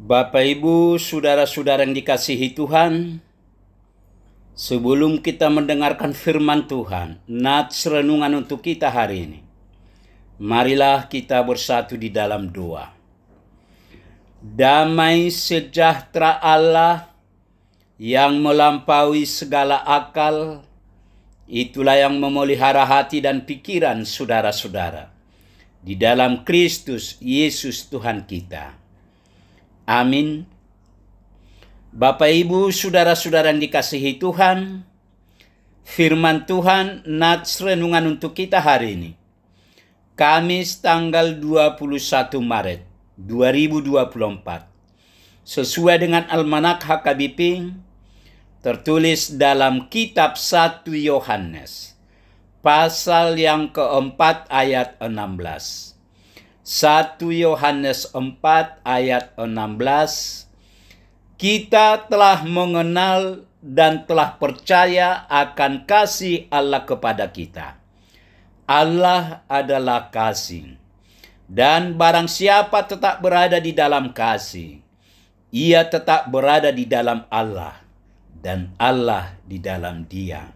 Bapak, Ibu, saudara-saudara yang dikasihi Tuhan, sebelum kita mendengarkan firman Tuhan, nats renungan untuk kita hari ini, marilah kita bersatu di dalam doa. Damai sejahtera Allah yang melampaui segala akal, itulah yang memelihara hati dan pikiran saudara-saudara di dalam Kristus Yesus Tuhan kita. Amin. Bapak, Ibu, saudara-saudara yang dikasihi Tuhan, firman Tuhan nats renungan untuk kita hari ini, Kamis tanggal 21 Maret 2024, sesuai dengan Almanak HKBP, tertulis dalam kitab 1 Yohanes, pasal yang keempat ayat 16. 1 Yohanes 4 ayat 16, kita telah mengenal dan telah percaya akan kasih Allah kepada kita. Allah adalah kasih, dan barang siapa tetap berada di dalam kasih, ia tetap berada di dalam Allah, dan Allah di dalam dia.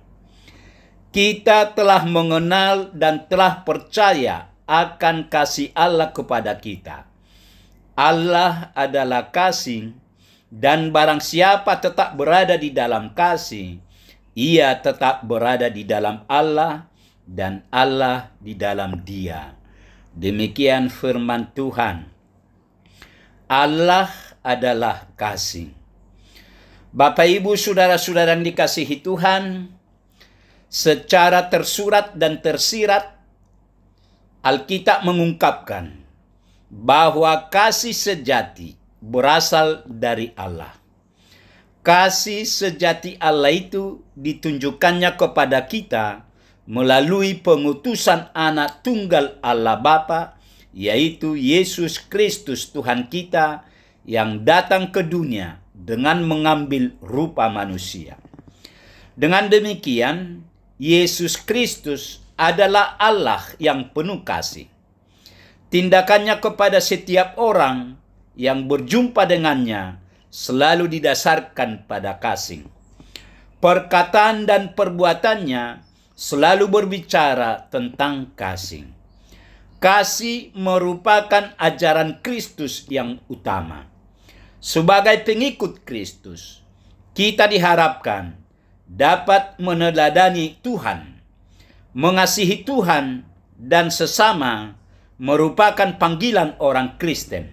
Kita telah mengenal dan telah percaya akan kasih Allah kepada kita. Allah adalah kasih, dan barang siapa tetap berada di dalam kasih, ia tetap berada di dalam Allah, dan Allah di dalam dia. Demikian firman Tuhan. Allah adalah kasih. Bapak, Ibu, saudara-saudara yang dikasihi Tuhan, secara tersurat dan tersirat, Alkitab mengungkapkan bahwa kasih sejati berasal dari Allah. Kasih sejati Allah itu ditunjukkannya kepada kita melalui pengutusan Anak Tunggal Allah Bapa, yaitu Yesus Kristus Tuhan kita, yang datang ke dunia dengan mengambil rupa manusia. Dengan demikian, Yesus Kristus adalah Allah yang penuh kasih. Tindakannya kepada setiap orang yang berjumpa dengannya selalu didasarkan pada kasih. Perkataan dan perbuatannya selalu berbicara tentang kasih. Kasih merupakan ajaran Kristus yang utama. Sebagai pengikut Kristus, kita diharapkan dapat meneladani Tuhan. Mengasihi Tuhan dan sesama merupakan panggilan orang Kristen.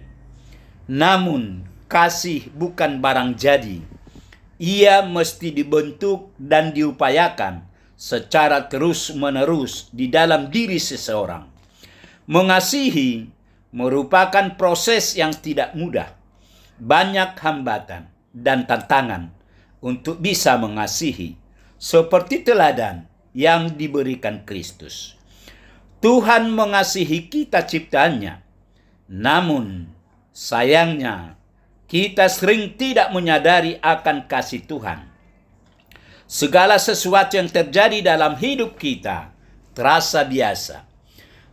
Namun, kasih bukan barang jadi. Ia mesti dibentuk dan diupayakan secara terus-menerus di dalam diri seseorang. Mengasihi merupakan proses yang tidak mudah. Banyak hambatan dan tantangan untuk bisa mengasihi, seperti teladan yang diberikan Kristus. Tuhan mengasihi kita ciptaannya, namun sayangnya kita sering tidak menyadari akan kasih Tuhan. Segala sesuatu yang terjadi dalam hidup kita terasa biasa.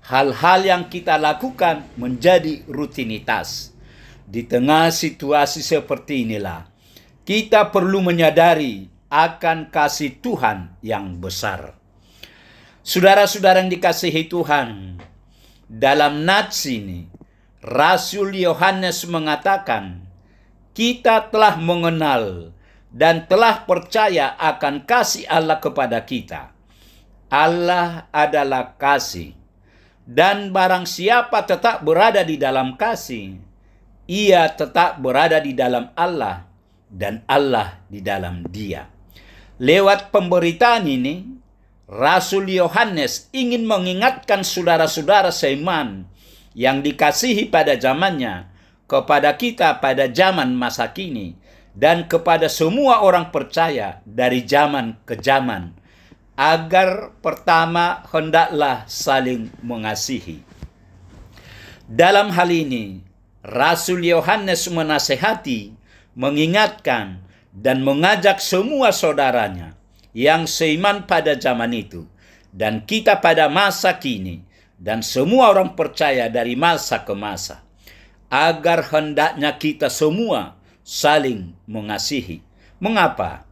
Hal-hal yang kita lakukan menjadi rutinitas. Di tengah situasi seperti inilah, kita perlu menyadari akan kasih Tuhan yang besar. Saudara-saudara yang dikasihi Tuhan, dalam nats ini, Rasul Yohanes mengatakan, kita telah mengenal dan telah percaya akan kasih Allah kepada kita. Allah adalah kasih, dan barang siapa tetap berada di dalam kasih, ia tetap berada di dalam Allah, dan Allah di dalam dia. Lewat pemberitaan ini, Rasul Yohanes ingin mengingatkan saudara-saudara seiman yang dikasihi pada zamannya, kepada kita pada zaman masa kini, dan kepada semua orang percaya dari zaman ke zaman, agar pertama hendaklah saling mengasihi. Dalam hal ini, Rasul Yohanes menasihati, mengingatkan, dan mengajak semua saudaranya yang seiman pada zaman itu, dan kita pada masa kini, dan semua orang percaya dari masa ke masa, agar hendaknya kita semua saling mengasihi. Mengapa?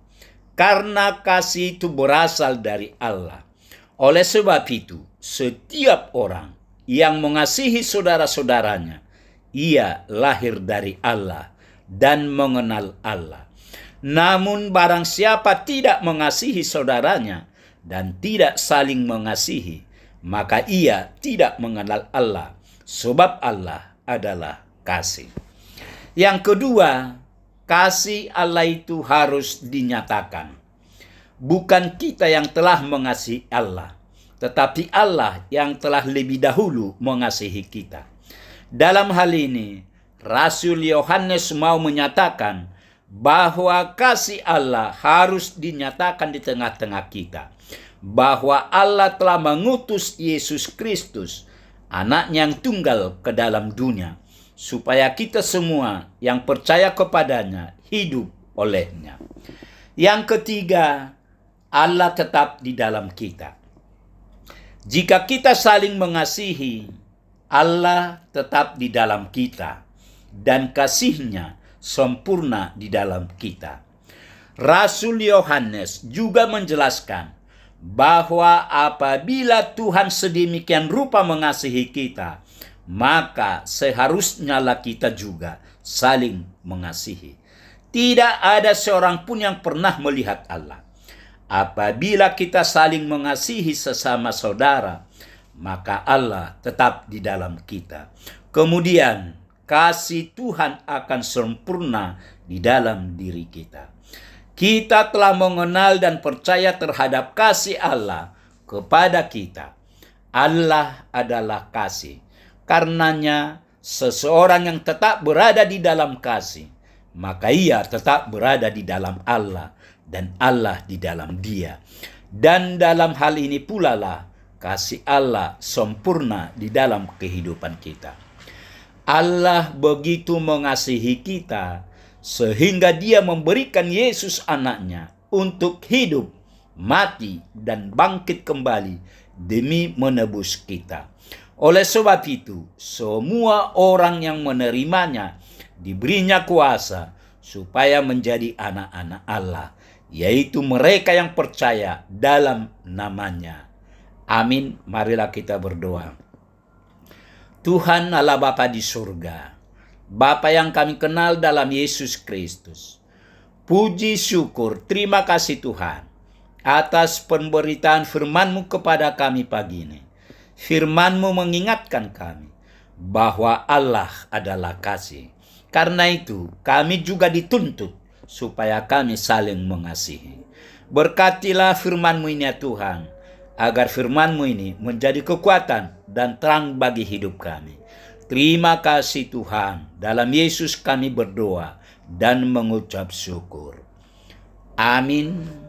Karena kasih itu berasal dari Allah. Oleh sebab itu, setiap orang yang mengasihi saudara-saudaranya, ia lahir dari Allah dan mengenal Allah. Namun barang siapa tidak mengasihi saudaranya dan tidak saling mengasihi, maka ia tidak mengenal Allah, sebab Allah adalah kasih. Yang kedua, kasih Allah itu harus dinyatakan. Bukan kita yang telah mengasihi Allah, tetapi Allah yang telah lebih dahulu mengasihi kita. Dalam hal ini, Rasul Yohanes mau menyatakan bahwa kasih Allah harus dinyatakan di tengah-tengah kita. Bahwa Allah telah mengutus Yesus Kristus, anaknya yang tunggal, ke dalam dunia, supaya kita semua yang percaya kepadanya hidup olehnya. Yang ketiga, Allah tetap di dalam kita. Jika kita saling mengasihi, Allah tetap di dalam kita dan kasih-Nya sempurna di dalam kita. Rasul Yohanes juga menjelaskan bahwa apabila Tuhan sedemikian rupa mengasihi kita, maka seharusnya kita juga saling mengasihi. Tidak ada seorang pun yang pernah melihat Allah. Apabila kita saling mengasihi sesama saudara, maka Allah tetap di dalam kita. Kemudian kasih Tuhan akan sempurna di dalam diri kita. Kita telah mengenal dan percaya terhadap kasih Allah kepada kita. Allah adalah kasih. Karenanya seseorang yang tetap berada di dalam kasih, maka ia tetap berada di dalam Allah dan Allah di dalam dia. Dan dalam hal ini pula lah kasih Allah sempurna di dalam kehidupan kita. Allah begitu mengasihi kita sehingga Dia memberikan Yesus anaknya untuk hidup, mati, dan bangkit kembali demi menebus kita. Oleh sebab itu, semua orang yang menerimanya diberinya kuasa supaya menjadi anak-anak Allah, yaitu mereka yang percaya dalam namanya. Amin. Marilah kita berdoa. Tuhan Allah Bapa di surga, Bapa yang kami kenal dalam Yesus Kristus, puji syukur, terima kasih Tuhan atas pemberitaan firman-Mu kepada kami pagi ini. Firman-Mu mengingatkan kami bahwa Allah adalah kasih. Karena itu kami juga dituntut supaya kami saling mengasihi. Berkatilah firman-Mu ini ya Tuhan, agar firman-Mu ini menjadi kekuatan dan terang bagi hidup kami. Terima kasih Tuhan, dalam Yesus kami berdoa dan mengucap syukur. Amin.